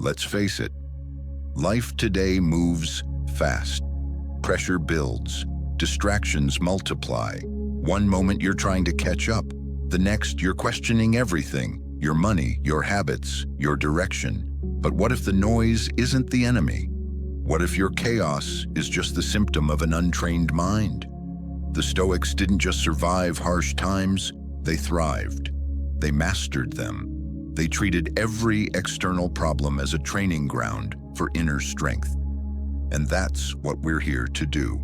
Let's face it, life today moves fast. Pressure builds, distractions multiply. One moment you're trying to catch up, the next you're questioning everything, your money, your habits, your direction. But what if the noise isn't the enemy? What if your chaos is just the symptom of an untrained mind? The Stoics didn't just survive harsh times, they thrived. They mastered them. They treated every external problem as a training ground for inner strength. And that's what we're here to do.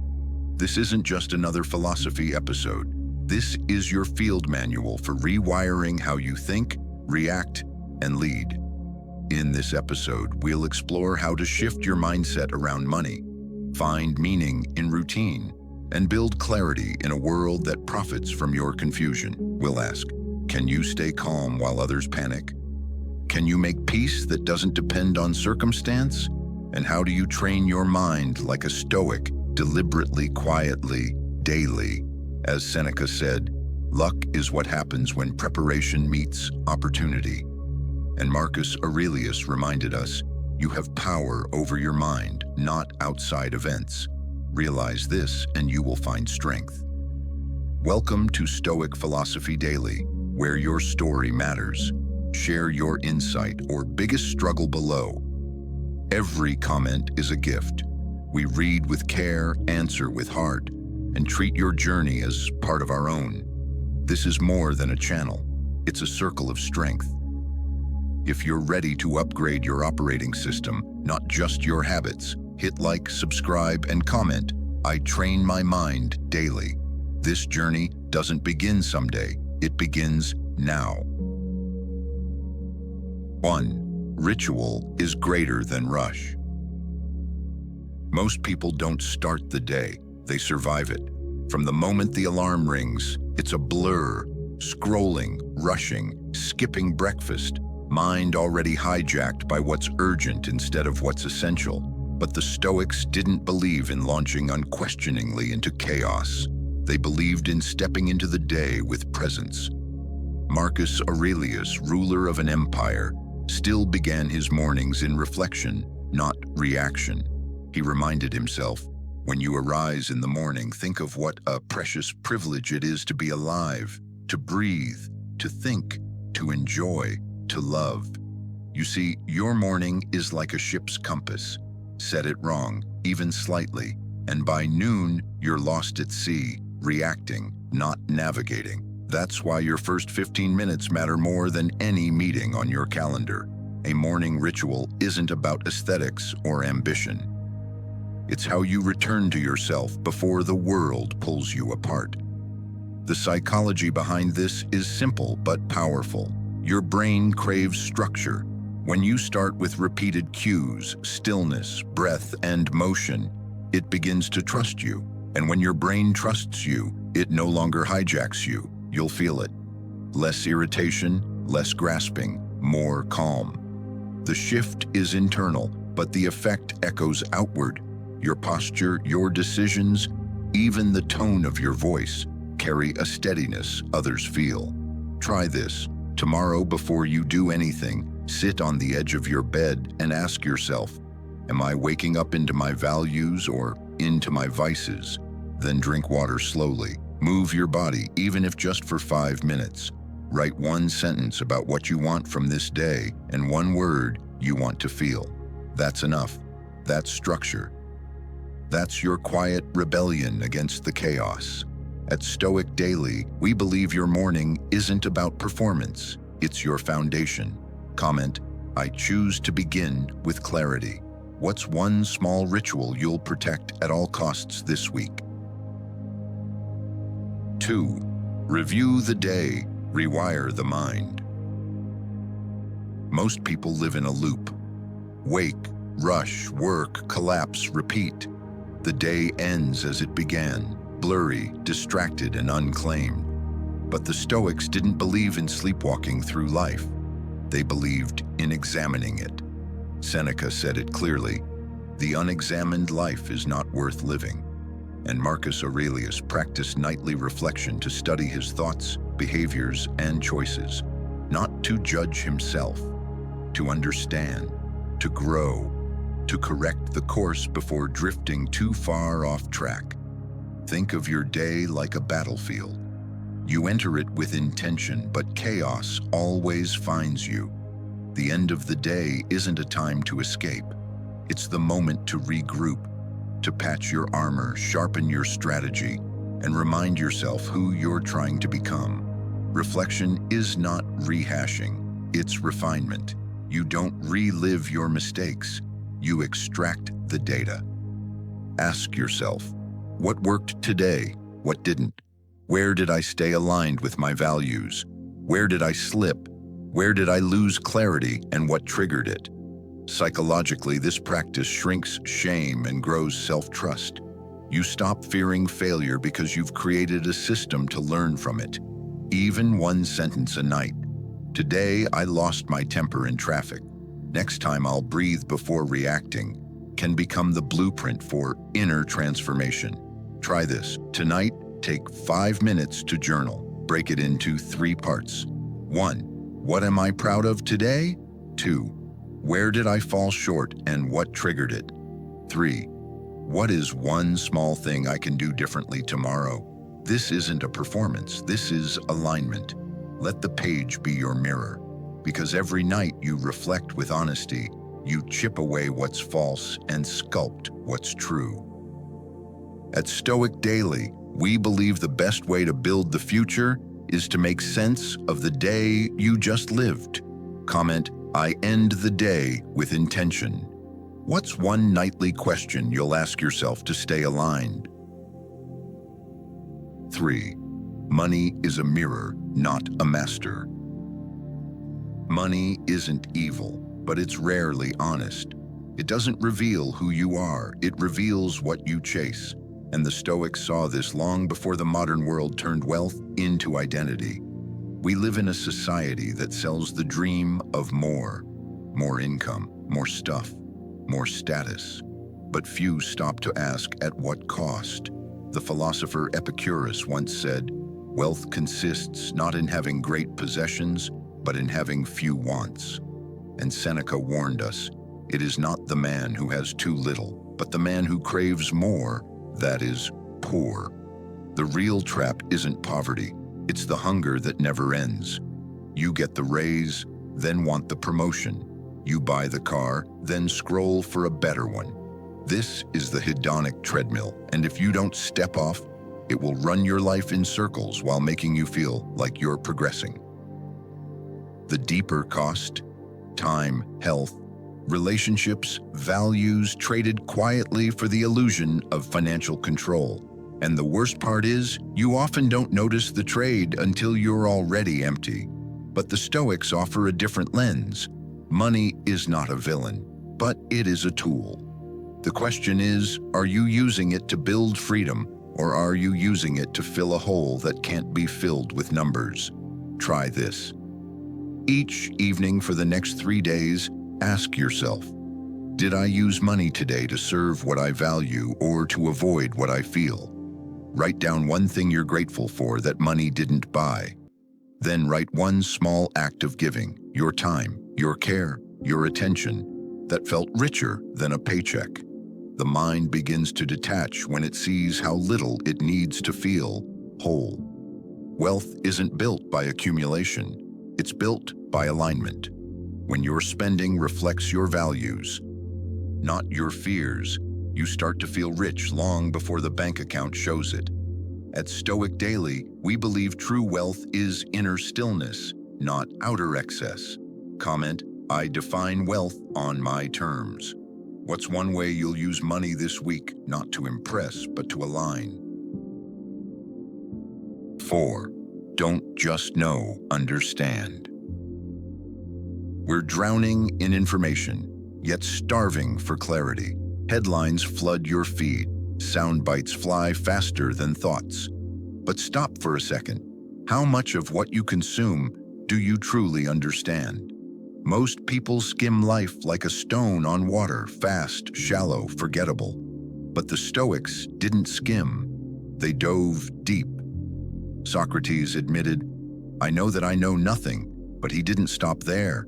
This isn't just another philosophy episode. This is your field manual for rewiring how you think, react, and lead. In this episode, we'll explore how to shift your mindset around money, find meaning in routine, and build clarity in a world that profits from your confusion. We'll ask, can you stay calm while others panic? Can you make peace that doesn't depend on circumstance? And how do you train your mind like a Stoic, deliberately, quietly, daily? As Seneca said, luck is what happens when preparation meets opportunity. And Marcus Aurelius reminded us, you have power over your mind, not outside events. Realize this and you will find strength. Welcome to Stoic Philosophy Daily, where your story matters. Share your insight or biggest struggle below. Every comment is a gift. We read with care, answer with heart, and treat your journey as part of our own. This is more than a channel. It's a circle of strength. If you're ready to upgrade your operating system, not just your habits, hit like, subscribe, and comment. I train my mind daily. This journey doesn't begin someday. It begins now. 1. Ritual is greater than rush. Most people don't start the day, they survive it. From the moment the alarm rings, it's a blur, scrolling, rushing, skipping breakfast, mind already hijacked by what's urgent instead of what's essential. But the Stoics didn't believe in launching unquestioningly into chaos. They believed in stepping into the day with presence. Marcus Aurelius, ruler of an empire, still began his mornings in reflection, not reaction. He reminded himself, when you arise in the morning, think of what a precious privilege it is to be alive, to breathe, to think, to enjoy, to love. You see, your morning is like a ship's compass. Set it wrong, even slightly, and by noon, you're lost at sea, reacting, not navigating. That's why your first 15 minutes matter more than any meeting on your calendar. A morning ritual isn't about aesthetics or ambition. It's how you return to yourself before the world pulls you apart. The psychology behind this is simple but powerful. Your brain craves structure. When you start with repeated cues, stillness, breath, and motion, it begins to trust you. And when your brain trusts you, it no longer hijacks you. You'll feel it. Less irritation, less grasping, more calm. The shift is internal, but the effect echoes outward. Your posture, your decisions, even the tone of your voice carry a steadiness others feel. Try this. Tomorrow, before you do anything, sit on the edge of your bed and ask yourself, am I waking up into my values or into my vices? Then drink water slowly. Move your body, even if just for 5 minutes. Write one sentence about what you want from this day and one word you want to feel. That's enough. That's structure. That's your quiet rebellion against the chaos. At Stoic Daily, we believe your morning isn't about performance. It's your foundation. Comment, I choose to begin with clarity. What's one small ritual you'll protect at all costs this week? 2. Review the day, rewire the mind. Most people live in a loop. Wake, rush, work, collapse, repeat. The day ends as it began, blurry, distracted, and unclaimed. But the Stoics didn't believe in sleepwalking through life. They believed in examining it. Seneca said it clearly, the unexamined life is not worth living. And Marcus Aurelius practiced nightly reflection to study his thoughts, behaviors, and choices, not to judge himself, to understand. to grow, to correct the course before drifting too far off track. Think of your day like a battlefield. You enter it with intention, but chaos always finds you. The end of the day isn't a time to escape. It's the moment to regroup, to patch your armor, sharpen your strategy, and remind yourself who you're trying to become. Reflection is not rehashing, it's refinement. You don't relive your mistakes, you extract the data. Ask yourself, what worked today? What didn't? Where did I stay aligned with my values? Where did I slip? Where did I lose clarity, and what triggered it? Psychologically, this practice shrinks shame and grows self-trust. You stop fearing failure because you've created a system to learn from it. Even one sentence a night. Today, I lost my temper in traffic. Next time I'll breathe before reacting, can become the blueprint for inner transformation. Try this. Tonight, take 5 minutes to journal. Break it into 3 parts. 1. What am I proud of today? 2. Where did I fall short and what triggered it? 3. What is one small thing I can do differently tomorrow? This isn't a performance, this is alignment. Let the page be your mirror, because every night you reflect with honesty, you chip away what's false and sculpt what's true. At Stoic Daily, we believe the best way to build the future is to make sense of the day you just lived. Comment, I end the day with intention. What's one nightly question you'll ask yourself to stay aligned? 3. Money is a mirror, not a master. Money isn't evil, but it's rarely honest. It doesn't reveal who you are, it reveals what you chase. And the Stoics saw this long before the modern world turned wealth into identity. We live in a society that sells the dream of more income, more stuff, more status. But few stop to ask at what cost. The philosopher Epicurus once said, wealth consists not in having great possessions, but in having few wants. And Seneca warned us, it is not the man who has too little, but the man who craves more, that is, poor. The real trap isn't poverty, it's the hunger that never ends. You get the raise, then want the promotion. You buy the car, then scroll for a better one. This is the hedonic treadmill, and if you don't step off, it will run your life in circles while making you feel like you're progressing. The deeper cost, time, health, relationships, values traded quietly for the illusion of financial control. And the worst part is, you often don't notice the trade until you're already empty. But the Stoics offer a different lens. Money is not a villain, but it is a tool. The question is, are you using it to build freedom, or are you using it to fill a hole that can't be filled with numbers? Try this. Each evening for the next 3 days, ask yourself, did I use money today to serve what I value or to avoid what I feel? Write down one thing you're grateful for that money didn't buy. Then write one small act of giving, your time, your care, your attention, that felt richer than a paycheck. The mind begins to detach when it sees how little it needs to feel whole. Wealth isn't built by accumulation, it's built by alignment. When your spending reflects your values, not your fears, you start to feel rich long before the bank account shows it. At Stoic Daily, we believe true wealth is inner stillness, not outer excess. Comment, I define wealth on my terms. What's one way you'll use money this week, not to impress, but to align? 4. Don't just know, understand. We're drowning in information, yet starving for clarity. Headlines flood your feed. Sound bites fly faster than thoughts. But stop for a second. How much of what you consume do you truly understand? Most people skim life like a stone on water, fast, shallow, forgettable. But the Stoics didn't skim. They dove deep. Socrates admitted, I know that I know nothing, but he didn't stop there.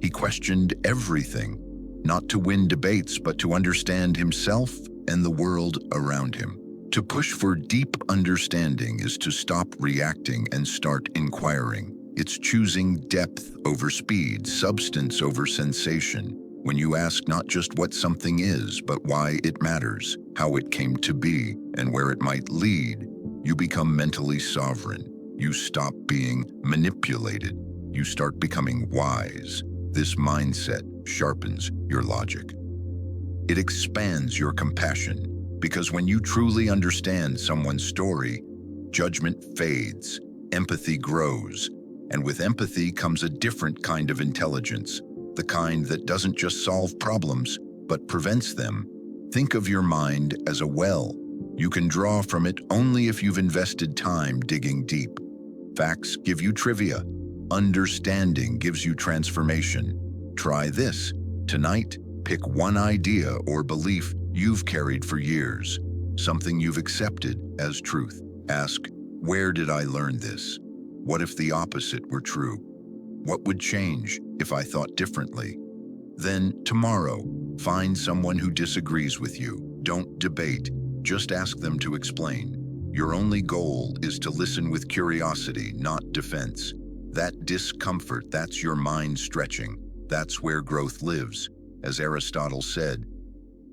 He questioned everything. not to win debates, but to understand himself and the world around him. To push for deep understanding is to stop reacting and start inquiring. It's choosing depth over speed, substance over sensation. When you ask not just what something is, but why it matters, how it came to be, and where it might lead, you become mentally sovereign. You stop being manipulated. You start becoming wise. This mindset sharpens your logic. It expands your compassion, because when you truly understand someone's story, judgment fades, empathy grows, and with empathy comes a different kind of intelligence, the kind that doesn't just solve problems, but prevents them. Think of your mind as a well. You can draw from it only if you've invested time digging deep. Facts give you trivia. Understanding gives you transformation. Try this. Tonight, pick one idea or belief you've carried for years, something you've accepted as truth. Ask, where did I learn this? What if the opposite were true? What would change if I thought differently? Then, tomorrow, find someone who disagrees with you. Don't debate, just ask them to explain. Your only goal is to listen with curiosity, not defense. That discomfort, that's your mind stretching. That's where growth lives. As Aristotle said,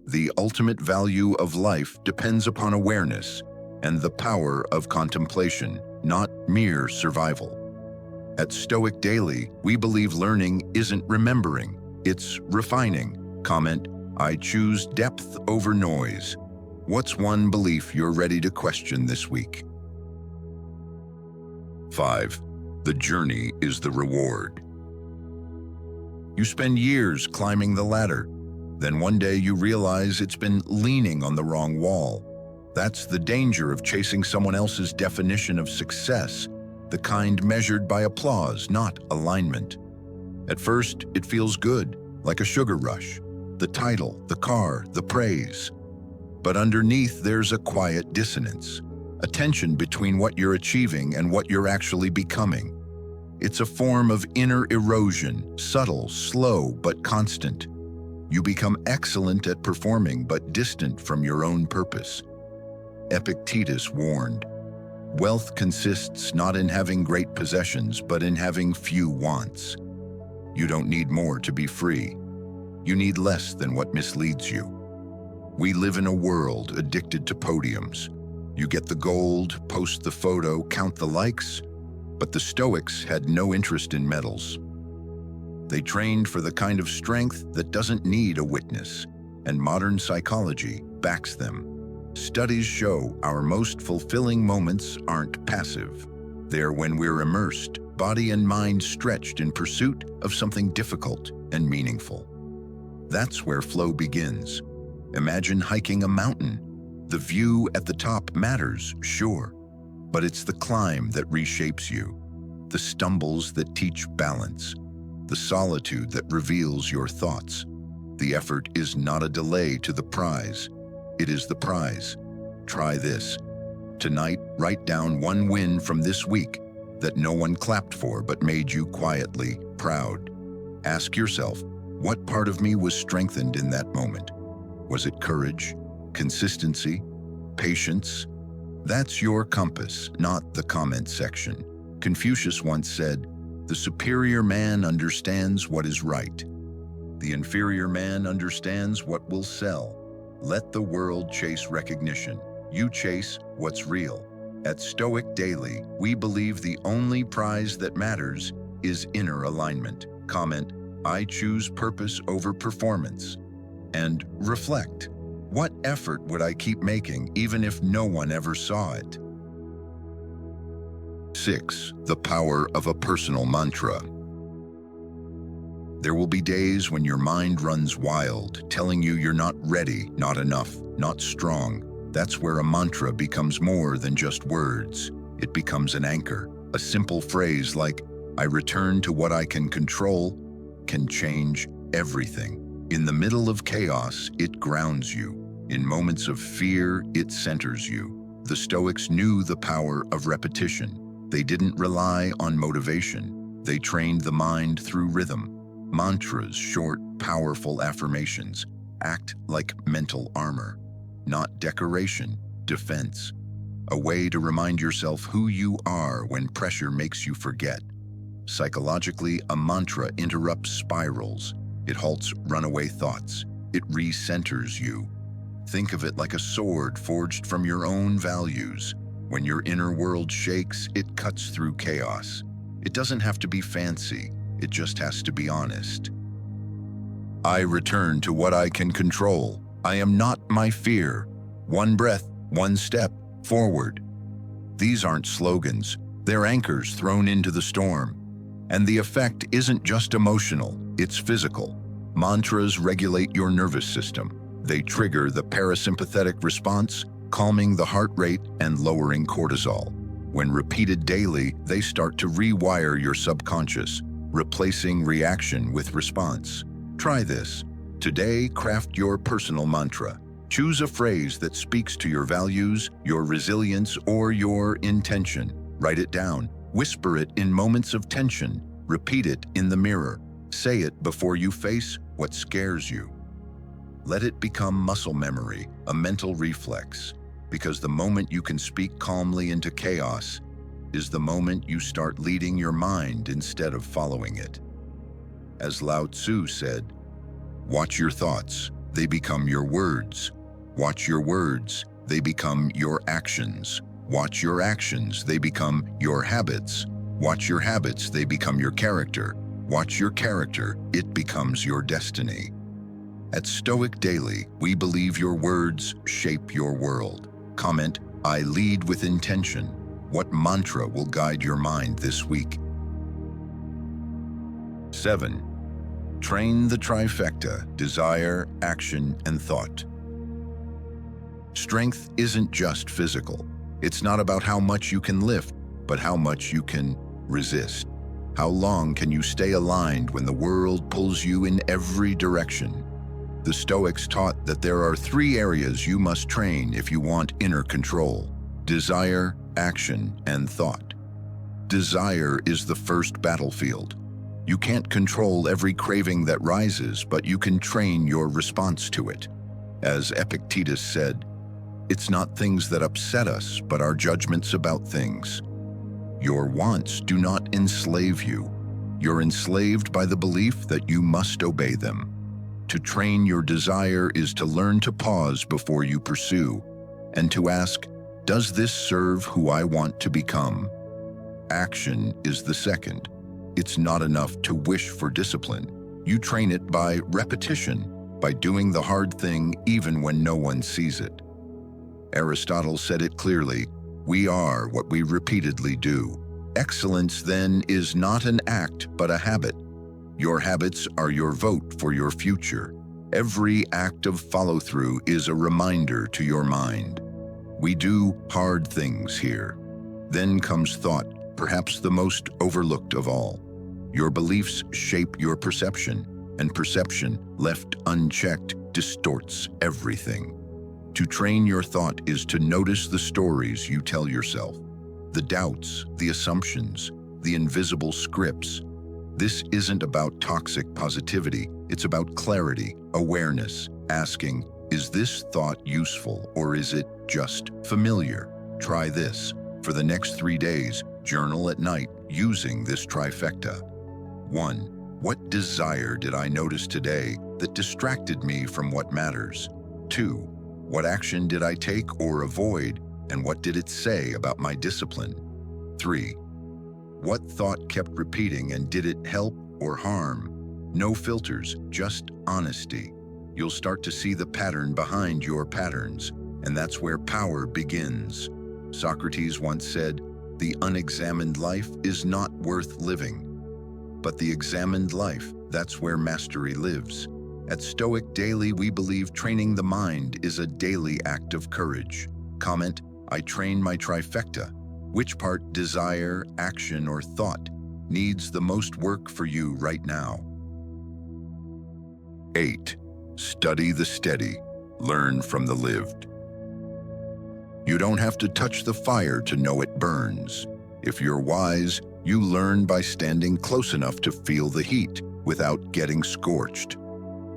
the ultimate value of life depends upon awareness and the power of contemplation, not mere survival. At Stoic Daily, we believe learning isn't remembering, it's refining. Comment, I choose depth over noise. What's one belief you're ready to question this week? 5. The journey is the reward. You spend years climbing the ladder. Then one day you realize it's been leaning on the wrong wall. That's the danger of chasing someone else's definition of success, the kind measured by applause, not alignment. At first, it feels good, like a sugar rush. The title, the car, the praise. But underneath, there's a quiet dissonance, a tension between what you're achieving and what you're actually becoming. It's a form of inner erosion, subtle, slow, but constant. You become excellent at performing, but distant from your own purpose. Epictetus warned, wealth consists not in having great possessions, but in having few wants. You don't need more to be free. You need less than what misleads you. We live in a world addicted to podiums. You get the gold, post the photo, count the likes, but the Stoics had no interest in medals. They trained for the kind of strength that doesn't need a witness, and modern psychology backs them. Studies show our most fulfilling moments aren't passive. They're when we're immersed, body and mind stretched in pursuit of something difficult and meaningful. That's where flow begins. Imagine hiking a mountain. The view at the top matters, sure, but it's the climb that reshapes you, the stumbles that teach balance, the solitude that reveals your thoughts. The effort is not a delay to the prize. It is the prize. Try this. Tonight, write down one win from this week that no one clapped for but made you quietly proud. Ask yourself, what part of me was strengthened in that moment? Was it courage, consistency, patience? That's your compass, not the comment section. Confucius once said, the superior man understands what is right. The inferior man understands what will sell. Let the world chase recognition. You chase what's real. At Stoic Daily, we believe the only prize that matters is inner alignment. Comment, I choose purpose over performance. And reflect, what effort would I keep making even if no one ever saw it? 6. The power of a personal mantra. There will be days when your mind runs wild, telling you you're not ready, not enough, not strong. That's where a mantra becomes more than just words. It becomes an anchor. A simple phrase like, I return to what I can control, can change everything. In the middle of chaos, it grounds you. In moments of fear, it centers you. The Stoics knew the power of repetition. They didn't rely on motivation. They trained the mind through rhythm. Mantras, short, powerful affirmations, act like mental armor, not decoration, defense. A way to remind yourself who you are when pressure makes you forget. Psychologically, a mantra interrupts spirals. It halts runaway thoughts. It recenters you. Think of it like a sword forged from your own values. When your inner world shakes, it cuts through chaos. It doesn't have to be fancy. It just has to be honest. I return to what I can control. I am not my fear. One breath, one step, forward. These aren't slogans. They're anchors thrown into the storm. And the effect isn't just emotional, it's physical. Mantras regulate your nervous system. They trigger the parasympathetic response, calming the heart rate and lowering cortisol. When repeated daily, they start to rewire your subconscious, replacing reaction with response. Try this. Today, craft your personal mantra. Choose a phrase that speaks to your values, your resilience, or your intention. Write it down. Whisper it in moments of tension. Repeat it in the mirror. Say it before you face what scares you. Let it become muscle memory, a mental reflex, because the moment you can speak calmly into chaos is the moment you start leading your mind instead of following it. As Lao Tzu said, watch your thoughts, they become your words. Watch your words, they become your actions. Watch your actions, they become your habits. Watch your habits, they become your character. Watch your character, it becomes your destiny. At Stoic Daily, we believe your words shape your world. Comment, I lead with intention. What mantra will guide your mind this week? 7. Train the trifecta: desire, action, and thought. Strength isn't just physical. It's not about how much you can lift, but how much you can resist. How long can you stay aligned when the world pulls you in every direction? The Stoics taught that there are 3 areas you must train if you want inner control: desire, action, and thought. Desire is the first battlefield. You can't control every craving that rises, but you can train your response to it. As Epictetus said, it's not things that upset us, but our judgments about things. Your wants do not enslave you. You're enslaved by the belief that you must obey them. To train your desire is to learn to pause before you pursue, and to ask, does this serve who I want to become? Action is the second. It's not enough to wish for discipline. You train it by repetition, by doing the hard thing even when no one sees it. Aristotle said it clearly, we are what we repeatedly do. Excellence, then, is not an act, but a habit. Your habits are your vote for your future. Every act of follow-through is a reminder to your mind. We do hard things here. Then comes thought, perhaps the most overlooked of all. Your beliefs shape your perception, and perception, left unchecked, distorts everything. To train your thought is to notice the stories you tell yourself, the doubts, the assumptions, the invisible scripts. This isn't about toxic positivity, it's about clarity, awareness, asking, is this thought useful or is it just familiar? Try this. For the next 3 days, journal at night using this trifecta. 1. What desire did I notice today that distracted me from what matters? 2. What action did I take or avoid, and what did it say about my discipline? 3. What thought kept repeating, and did it help or harm? No filters, just honesty. You'll start to see the pattern behind your patterns, and that's where power begins. Socrates once said, the unexamined life is not worth living. But the examined life, that's where mastery lives. At Stoic Daily, we believe training the mind is a daily act of courage. Comment, I train my trifecta. Which part, desire, action, or thought, needs the most work for you right now? 8. Study the steady. Learn from the lived. You don't have to touch the fire to know it burns. If you're wise, You learn by standing close enough to feel the heat without getting scorched.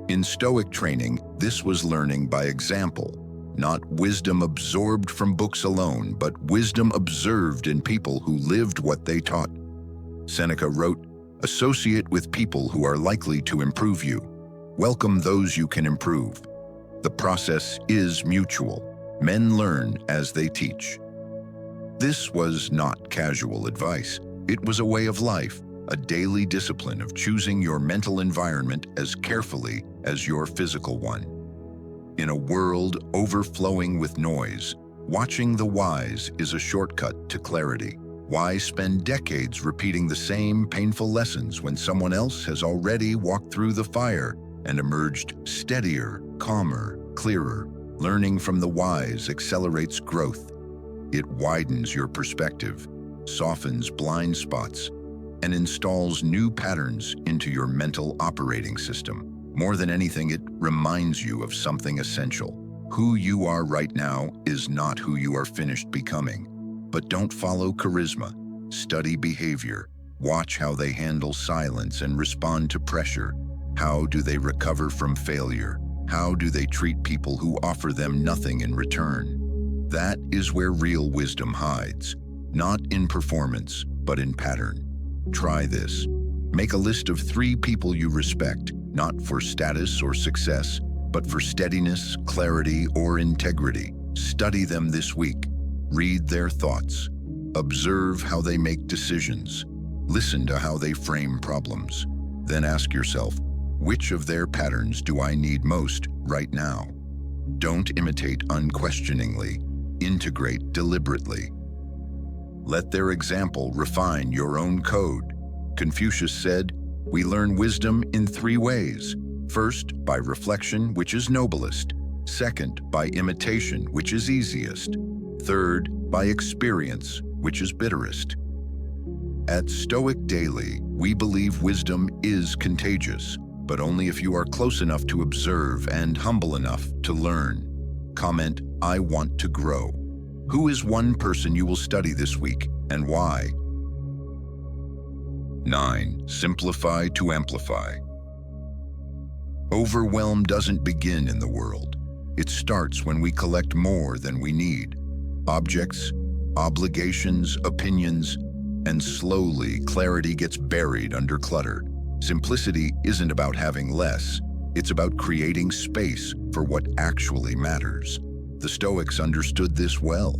In Stoic training, this was learning by example, not wisdom absorbed from books alone, but wisdom observed in people who lived what they taught. Seneca wrote, "Associate with people who are likely to improve you. Welcome those you can improve." The process is mutual. Men learn as they teach. This was not casual advice. It was a way of life, a daily discipline of choosing your mental environment as carefully as your physical one. In a world overflowing with noise, watching the wise is a shortcut to clarity. Why spend decades repeating the same painful lessons when someone else has already walked through the fire and emerged steadier, calmer, clearer? Learning from the wise accelerates growth. It widens your perspective, softens blind spots, and installs new patterns into your mental operating system. More than anything, it reminds you of something essential. Who you are right now is not who you are finished becoming. But don't follow charisma. Study behavior. Watch how they handle silence and respond to pressure. How do they recover from failure? How do they treat people who offer them nothing in return? That is where real wisdom hides. Not in performance, but in pattern. Try this. Make a list of 3 people you respect, not for status or success, but for steadiness, clarity, or integrity. Study them this week. Read their thoughts. Observe how they make decisions. Listen to how they frame problems. Then ask yourself, which of their patterns do I need most right now? Don't imitate unquestioningly. Integrate deliberately. Let their example refine your own code. Confucius said, "We learn wisdom in 3 ways. First, by reflection, which is noblest. Second, by imitation, which is easiest. Third, by experience, which is bitterest." At Stoic Daily, we believe wisdom is contagious, but only if you are close enough to observe and humble enough to learn. Comment, "I want to grow." Who is one person you will study this week, and why? 9. Simplify to amplify. Overwhelm doesn't begin in the world. It starts when we collect more than we need. Objects, obligations, opinions, and slowly clarity gets buried under clutter. Simplicity isn't about having less. It's about creating space for what actually matters. The Stoics understood this well.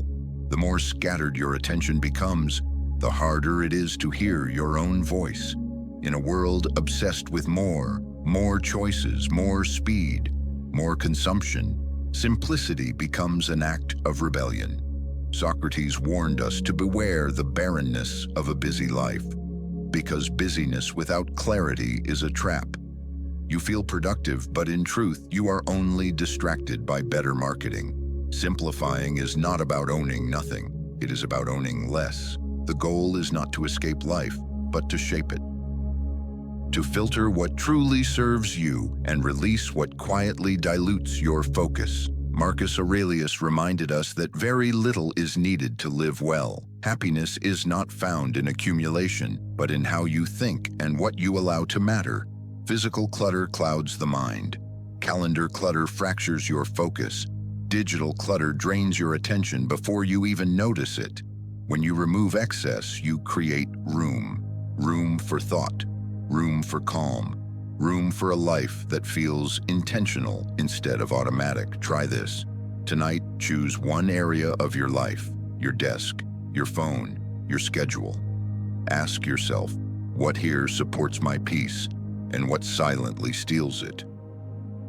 The more scattered your attention becomes, the harder it is to hear your own voice. In a world obsessed with more choices, more speed, more consumption, simplicity becomes an act of rebellion. Socrates warned us to beware the barrenness of a busy life, because busyness without clarity is a trap. You feel productive, but in truth, you are only distracted by better marketing. Simplifying is not about owning nothing. It is about owning less. The goal is not to escape life, but to shape it. To filter what truly serves you and release what quietly dilutes your focus. Marcus Aurelius reminded us that very little is needed to live well. Happiness is not found in accumulation, but in how you think and what you allow to matter. Physical clutter clouds the mind. Calendar clutter fractures your focus. Digital clutter drains your attention before you even notice it. When you remove excess, you create room. Room for thought. Room for calm. Room for a life that feels intentional instead of automatic. Try this. Tonight, choose one area of your life, your desk, your phone, your schedule. Ask yourself, what here supports my peace and what silently steals it?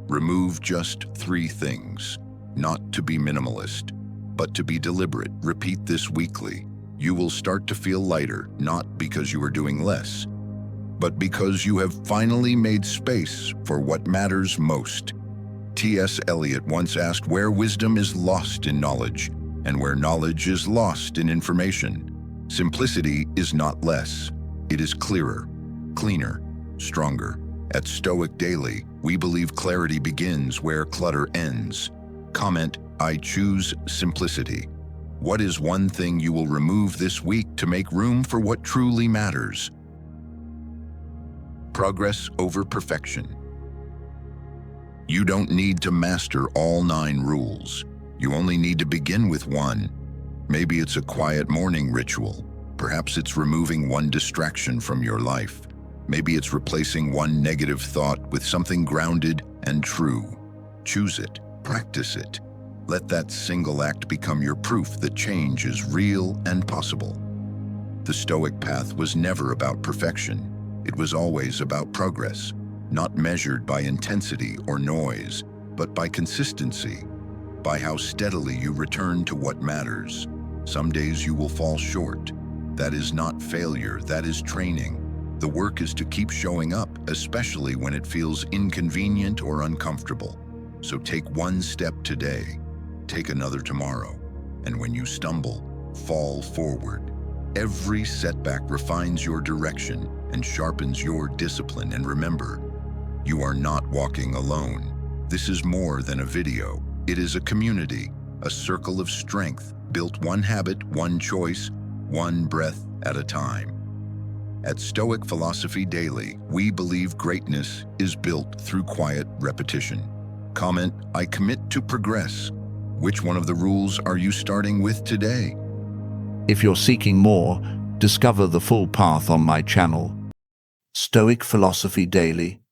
Remove just 3 things. Not to be minimalist, but to be deliberate. Repeat this weekly. You will start to feel lighter, not because you are doing less, but because you have finally made space for what matters most. T.S. Eliot once asked, where wisdom is lost in knowledge, and where knowledge is lost in information. Simplicity is not less. It is clearer, cleaner, stronger. At Stoic Daily, we believe clarity begins where clutter ends. Comment, I choose simplicity. What is one thing you will remove this week to make room for what truly matters? Progress over perfection. You don't need to master all 9 rules. You only need to begin with one. Maybe it's a quiet morning ritual. Perhaps it's removing one distraction from your life. Maybe it's replacing one negative thought with something grounded and true. Choose it, practice it. Let that single act become your proof that change is real and possible. The Stoic path was never about perfection. It was always about progress, not measured by intensity or noise, but by consistency, by how steadily you return to what matters. Some days you will fall short. That is not failure, that is training. The work is to keep showing up, especially when it feels inconvenient or uncomfortable. So take one step today, take another tomorrow, and when you stumble, fall forward. Every setback refines your direction and sharpens your discipline. And remember, you are not walking alone. This is more than a video. It is a community, a circle of strength, built one habit, one choice, one breath at a time. At Stoic Philosophy Daily, we believe greatness is built through quiet repetition. Comment, I commit to progress. Which one of the rules are you starting with today? If you're seeking more, discover the full path on my channel, Stoic Philosophy Daily.